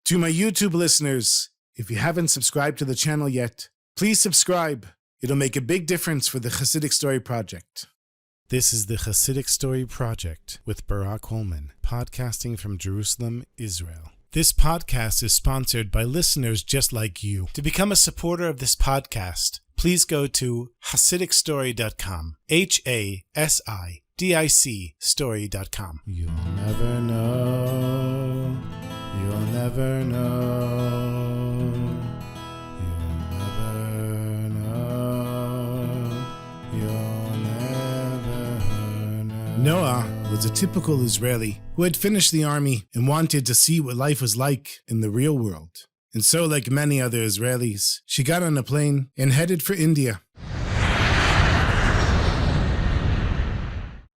To my YouTube listeners, if you haven't subscribed to the channel yet, please subscribe. It'll make a big difference for the Chassidic Story Project. This is the Chassidic Story Project with Barak Hullman, podcasting from Jerusalem, Israel. This podcast is sponsored by listeners just like you. To become a supporter of this podcast, please go to HasidicStory.com, HASIDIC story.com. You'll never know, you'll never know, you'll never know, you'll never know. Noah was a typical Israeli who had finished the army and wanted to see what life was like in the real world. And so, like many other Israelis, she got on a plane and headed for India.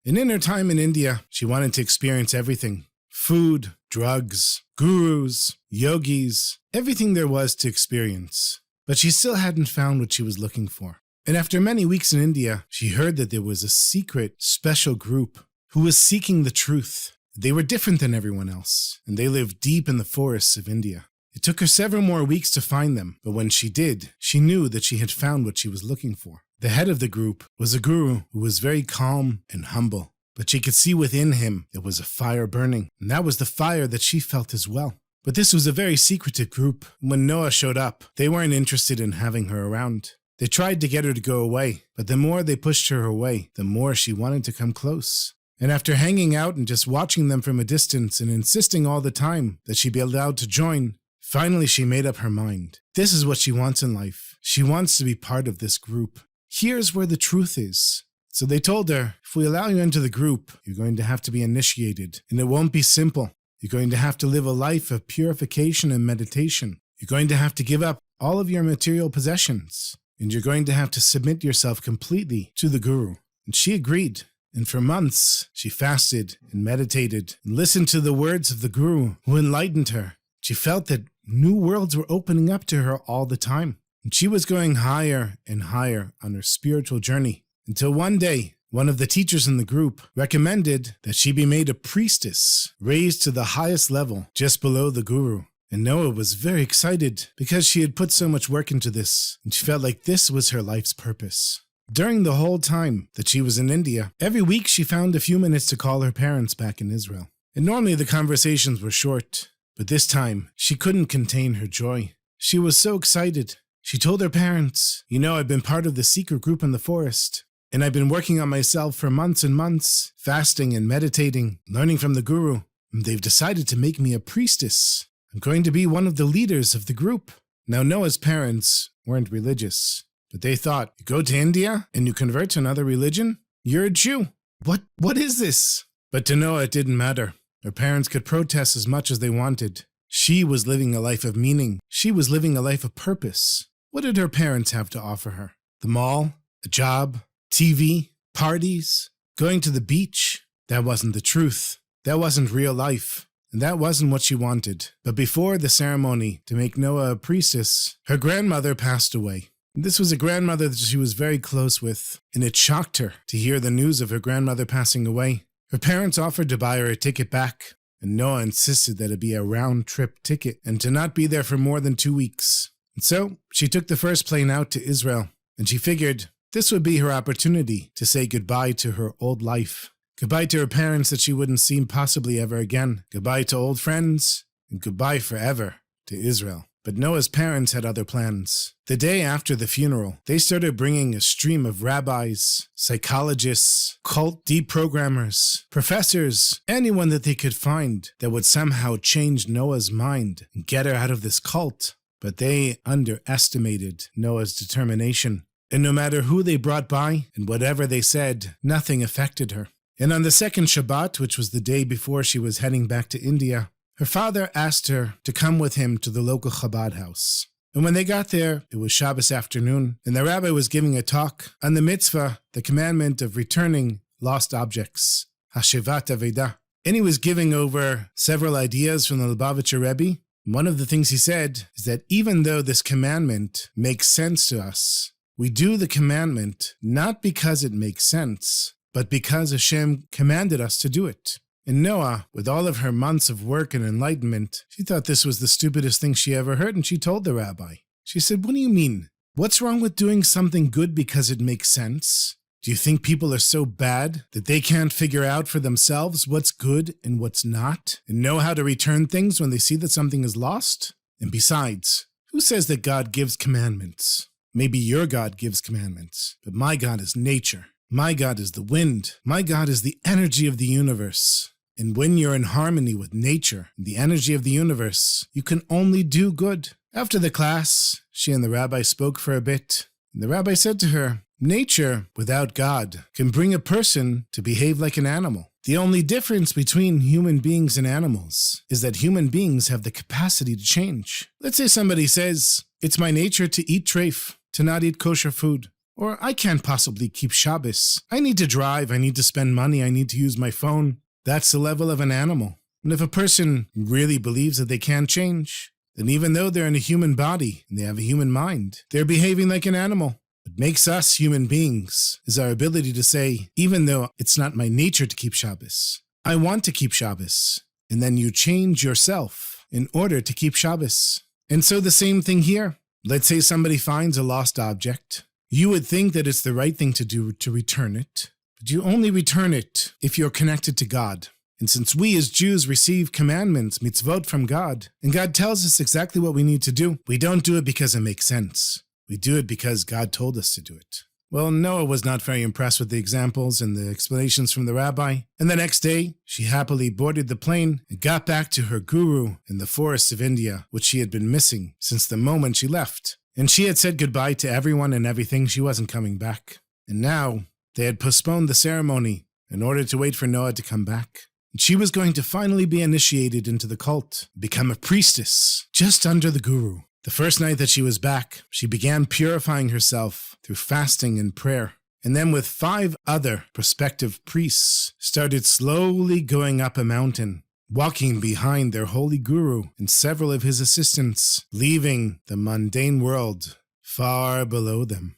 And in her time in India, she wanted to experience everything. Food, drugs, gurus, yogis, everything there was to experience. But she still hadn't found what she was looking for. And after many weeks in India, she heard that there was a secret, special group who was seeking the truth. They were different than everyone else, and they lived deep in the forests of India. It took her several more weeks to find them, but when she did, she knew that she had found what she was looking for. The head of the group was a guru who was very calm and humble, but she could see within him there was a fire burning, and that was the fire that she felt as well. But this was a very secretive group. When Noah showed up, they weren't interested in having her around. They tried to get her to go away, but the more they pushed her away, the more she wanted to come close. And after hanging out and just watching them from a distance and insisting all the time that she be allowed to join, finally she made up her mind. This is what she wants in life. She wants to be part of this group. Here's where the truth is. So they told her, if we allow you into the group, you're going to have to be initiated, and it won't be simple. You're going to have to live a life of purification and meditation. You're going to have to give up all of your material possessions, and you're going to have to submit yourself completely to the guru. And she agreed. And for months, she fasted and meditated and listened to the words of the guru who enlightened her. She felt that new worlds were opening up to her all the time. And she was going higher and higher on her spiritual journey until one day, one of the teachers in the group recommended that she be made a priestess, raised to the highest level just below the guru. And Noah was very excited because she had put so much work into this, and she felt like this was her life's purpose. During the whole time that she was in India, every week she found a few minutes to call her parents back in Israel. And normally the conversations were short, but this time she couldn't contain her joy. She was so excited. She told her parents, I've been part of the secret group in the forest, and I've been working on myself for months and months, fasting and meditating, learning from the guru, and they've decided to make me a priestess. I'm going to be one of the leaders of the group. Now Noah's parents weren't religious, but they thought, you go to India and you convert to another religion? You're a Jew. What is this? But to Noah it didn't matter. Her parents could protest as much as they wanted. She was living a life of meaning. She was living a life of purpose. What did her parents have to offer her? The mall? A job? TV? Parties? Going to the beach? That wasn't the truth. That wasn't real life. And that wasn't what she wanted. But before the ceremony to make Noah a priestess, her grandmother passed away. This was a grandmother that she was very close with, and it shocked her to hear the news of her grandmother passing away. Her parents offered to buy her a ticket back, and Noah insisted that it be a round-trip ticket and to not be there for more than 2 weeks. And so she took the first plane out to Israel, and she figured this would be her opportunity to say goodbye to her old life. Goodbye to her parents that she wouldn't see possibly ever again. Goodbye to old friends, and goodbye forever to Israel. But Noah's parents had other plans. The day after the funeral, they started bringing a stream of rabbis, psychologists, cult deprogrammers, professors, anyone that they could find that would somehow change Noah's mind and get her out of this cult. But they underestimated Noah's determination. And no matter who they brought by and whatever they said, nothing affected her. And on the second Shabbat, which was the day before she was heading back to India, her father asked her to come with him to the local Chabad house. And when they got there, it was Shabbos afternoon, and the rabbi was giving a talk on the mitzvah, the commandment of returning lost objects, Hashevat Avedah. And he was giving over several ideas from the Lubavitcher Rebbe. One of the things he said is that even though this commandment makes sense to us, we do the commandment not because it makes sense, but because Hashem commanded us to do it. And Noah, with all of her months of work and enlightenment, she thought this was the stupidest thing she ever heard, and she told the rabbi. She said, "What do you mean? What's wrong with doing something good because it makes sense? Do you think people are so bad that they can't figure out for themselves what's good and what's not, and know how to return things when they see that something is lost? And besides, who says that God gives commandments? Maybe your God gives commandments, but my God is nature. My God is the wind. My God is the energy of the universe. And when you're in harmony with nature and the energy of the universe, you can only do good." After the class, she and the rabbi spoke for a bit, and the rabbi said to her, "Nature, without God, can bring a person to behave like an animal. The only difference between human beings and animals is that human beings have the capacity to change. Let's say somebody says, 'It's my nature to eat treif, to not eat kosher food.' Or, 'I can't possibly keep Shabbos. I need to drive, I need to spend money, I need to use my phone.' That's the level of an animal. And if a person really believes that they can't change, then even though they're in a human body and they have a human mind, they're behaving like an animal. What makes us human beings is our ability to say, even though it's not my nature to keep Shabbos, I want to keep Shabbos. And then you change yourself in order to keep Shabbos. And so the same thing here. Let's say somebody finds a lost object. You would think that it's the right thing to do to return it, but you only return it if you're connected to God. And since we as Jews receive commandments, mitzvot from God, and God tells us exactly what we need to do, we don't do it because it makes sense. We do it because God told us to do it. Well, Noah was not very impressed with the examples and the explanations from the rabbi, and the next day, she happily boarded the plane and got back to her guru in the forests of India, which she had been missing since the moment she left. And she had said goodbye to everyone and everything. She wasn't coming back. And now, they had postponed the ceremony in order to wait for Noah to come back. And she was going to finally be initiated into the cult, become a priestess, just under the guru. The first night that she was back, she began purifying herself through fasting and prayer. And then with 5 other prospective priests, started slowly going up a mountain, walking behind their holy guru and several of his assistants, leaving the mundane world far below them.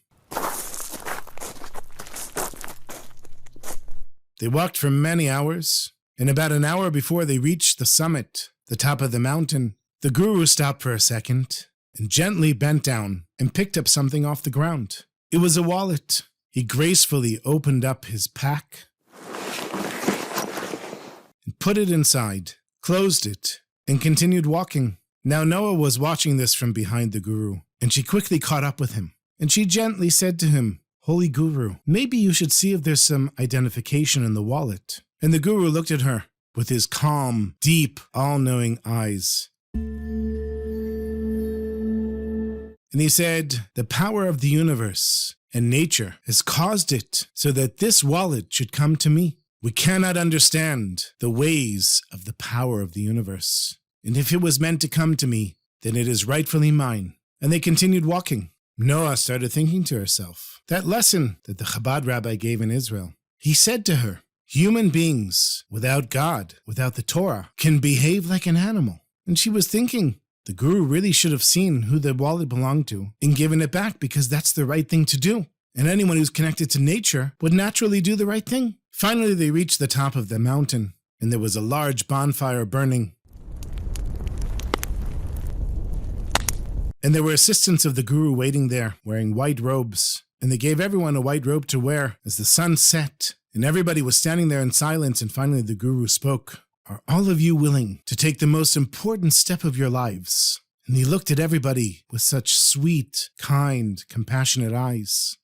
They walked for many hours, and about an hour before they reached the summit, the top of the mountain, the guru stopped for a second and gently bent down and picked up something off the ground. It was a wallet. He gracefully opened up his pack and put it inside, closed it, and continued walking. Now Noah was watching this from behind the guru, and she quickly caught up with him. And she gently said to him, "Holy guru, maybe you should see if there's some identification in the wallet." And the guru looked at her with his calm, deep, all-knowing eyes. And he said, "The power of the universe and nature has caused it so that this wallet should come to me. We cannot understand the ways of the power of the universe. And if it was meant to come to me, then it is rightfully mine." And they continued walking. Noah started thinking to herself, that lesson that the Chabad rabbi gave in Israel. He said to her, human beings, without God, without the Torah, can behave like an animal. And she was thinking, the guru really should have seen who the wallet belonged to and given it back, because that's the right thing to do. And anyone who's connected to nature would naturally do the right thing. Finally, they reached the top of the mountain, and there was a large bonfire burning. And there were assistants of the guru waiting there, wearing white robes. And they gave everyone a white robe to wear as the sun set. And everybody was standing there in silence, and finally the guru spoke. "Are all of you willing to take the most important step of your lives?" And he looked at everybody with such sweet, kind, compassionate eyes.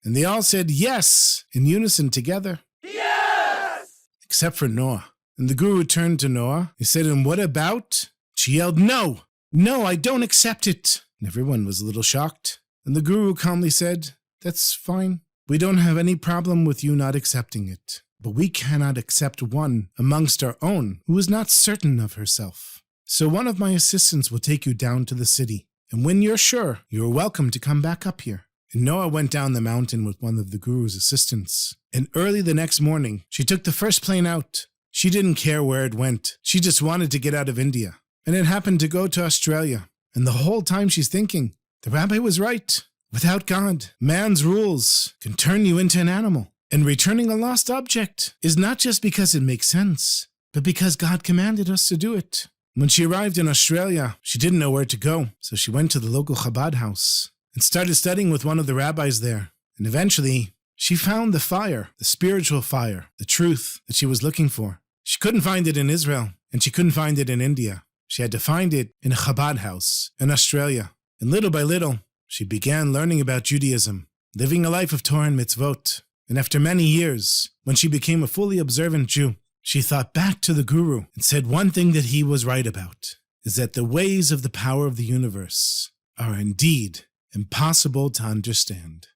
And they all said yes, in unison together. Yes! Except for Noah. And the guru turned to Noah. He said, "And what about?" She yelled, "No! No, I don't accept it!" And everyone was a little shocked. And the guru calmly said, "That's fine. We don't have any problem with you not accepting it. But we cannot accept one amongst our own who is not certain of herself. So one of my assistants will take you down to the city. And when you're sure, you are welcome to come back up here." And Noah went down the mountain with one of the guru's assistants. And early the next morning, she took the first plane out. She didn't care where it went. She just wanted to get out of India. And it happened to go to Australia. And the whole time she's thinking, the rabbi was right. Without God, man's rules can turn you into an animal. And returning a lost object is not just because it makes sense, but because God commanded us to do it. When she arrived in Australia, she didn't know where to go, so she went to the local Chabad house and started studying with one of the rabbis there. And eventually, she found the fire, the spiritual fire, the truth that she was looking for. She couldn't find it in Israel, and she couldn't find it in India. She had to find it in a Chabad house in Australia. And little by little, she began learning about Judaism, living a life of Torah and mitzvot. And after many years, when she became a fully observant Jew, she thought back to the Guru and said one thing that he was right about, is that the ways of the power of the universe are indeed impossible to understand.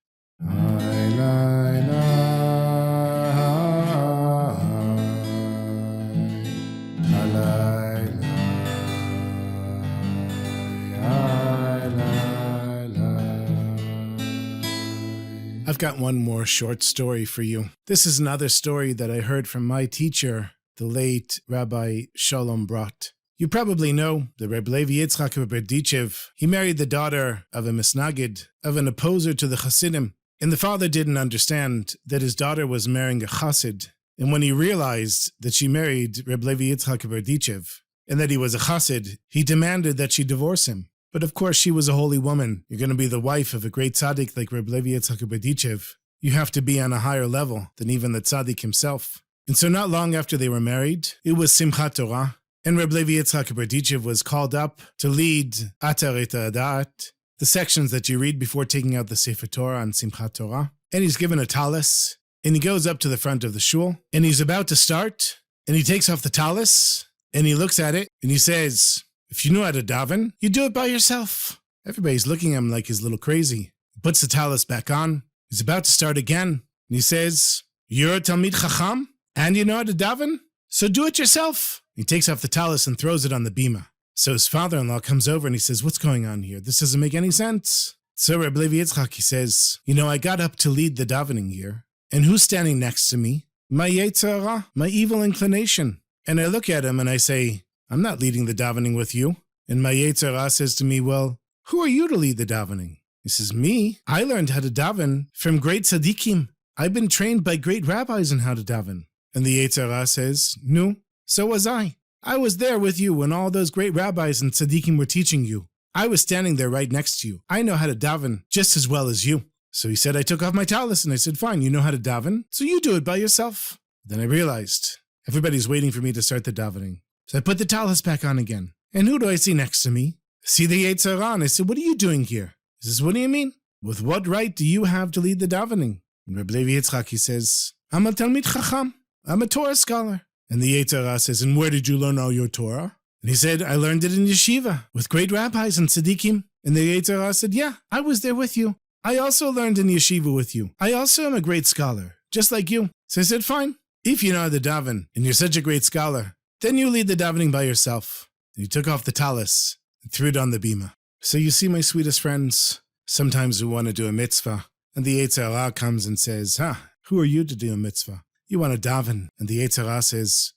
I've got one more short story for you. This is another story that I heard from my teacher, the late Rabbi Shalom Brot. You probably know that Reb Levi Yitzchak of Berdichev, he married the daughter of a misnagid, of an opposer to the Chassidim, and the father didn't understand that his daughter was marrying a Chassid. And when he realized that she married Reb Levi Yitzchak of Berdichev, and that he was a Chassid, he demanded that she divorce him. But of course, she was a holy woman. You're going to be the wife of a great tzaddik like Reb Levi Yitzchak of Berdichev. You have to be on a higher level than even the tzaddik himself. And so not long after they were married, it was Simchat Torah, and Reb Levi Yitzchak of Berdichev was called up to lead Atar et Ha'adat, the sections that you read before taking out the Sefer Torah on Simchat Torah. And he's given a talis, and he goes up to the front of the shul, and he's about to start, and he takes off the talis, and he looks at it, and he says, "If you know how to daven, you do it by yourself." Everybody's looking at him like he's a little crazy. He puts the talis back on. He's about to start again. And he says, "You're a Talmid Chacham, and you know how to daven? So do it yourself." He takes off the talis and throws it on the bima. So his father-in-law comes over and he says, "What's going on here? This doesn't make any sense." So Reb Levi Yitzchak, he says, "I got up to lead the davening here. And who's standing next to me? My Yetzer Hara, my evil inclination." And I look at him and I say, "I'm not leading the davening with you." And my Yetzer Hara says to me, "Well, who are you to lead the davening?" He says, "Me? I learned how to daven from great tzaddikim. I've been trained by great rabbis in how to daven." And the Yetzer Hara says, "No, so was I. I was there with you when all those great rabbis and tzaddikim were teaching you. I was standing there right next to you. I know how to daven just as well as you." So he said, I took off my talis and I said, "Fine, you know how to daven, so you do it by yourself." Then I realized everybody's waiting for me to start the davening. So I put the talis back on again. And who do I see next to me? I see the Yetzer Hara, and I said, "What are you doing here?" He says, "What do you mean? With what right do you have to lead the davening?" And Reb Levi Yitzchak, he says, "I'm a Talmid Chacham. I'm a Torah scholar." And the Yetzer Hara says, "And where did you learn all your Torah?" And he said, "I learned it in yeshiva with great rabbis and tzaddikim." And the Yetzer Hara said, "Yeah, I was there with you. I also learned in yeshiva with you. I also am a great scholar, just like you." So I said, "Fine. If you know how to daven and you're such a great scholar, then you lead the davening by yourself." And he took off the talis and threw it on the bima. So you see, my sweetest friends, sometimes we want to do a mitzvah, and the Yetzer Hara comes and says, "Who are you to do a mitzvah? You want to daven." And the Yetzer Hara says,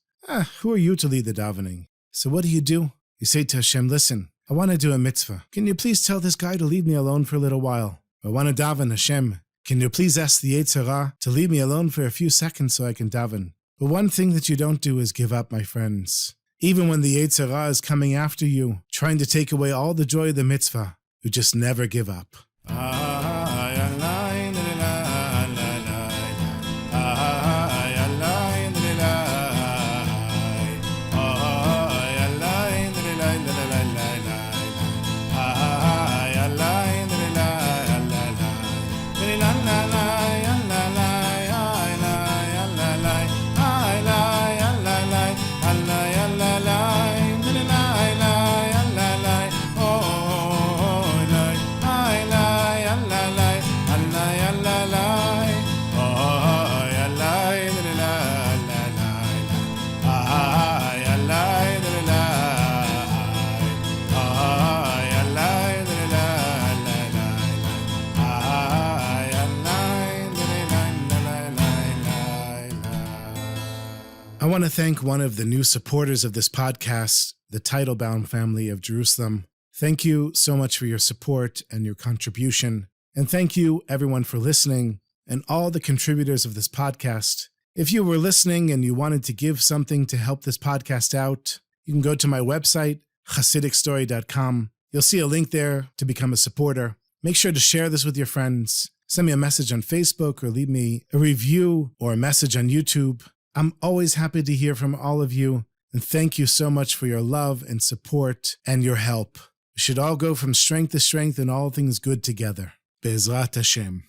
"Who are you to lead the davening?" So what do? You say to Hashem, "Listen, I want to do a mitzvah. Can you please tell this guy to leave me alone for a little while? I want to daven, Hashem. Can you please ask the Yetzer Hara to leave me alone for a few seconds so I can daven?" But one thing that you don't do is give up, my friends. Even when the Yetzer Hara is coming after you, trying to take away all the joy of the mitzvah, you just never give up. I want to thank one of the new supporters of this podcast, the Teitelbaum family of Jerusalem. Thank you so much for your support and your contribution. And thank you, everyone, for listening. and all the contributors of this podcast. If you were listening and you wanted to give something to help this podcast out, you can go to my website, Chassidicstory.com. You'll see a link there to become a supporter. Make sure to share this with your friends. Send me a message on Facebook or leave me a review or a message on YouTube. I'm always happy to hear from all of you, and thank you so much for your love and support and your help. We should all go from strength to strength and all things good together. Be'ezrat Hashem.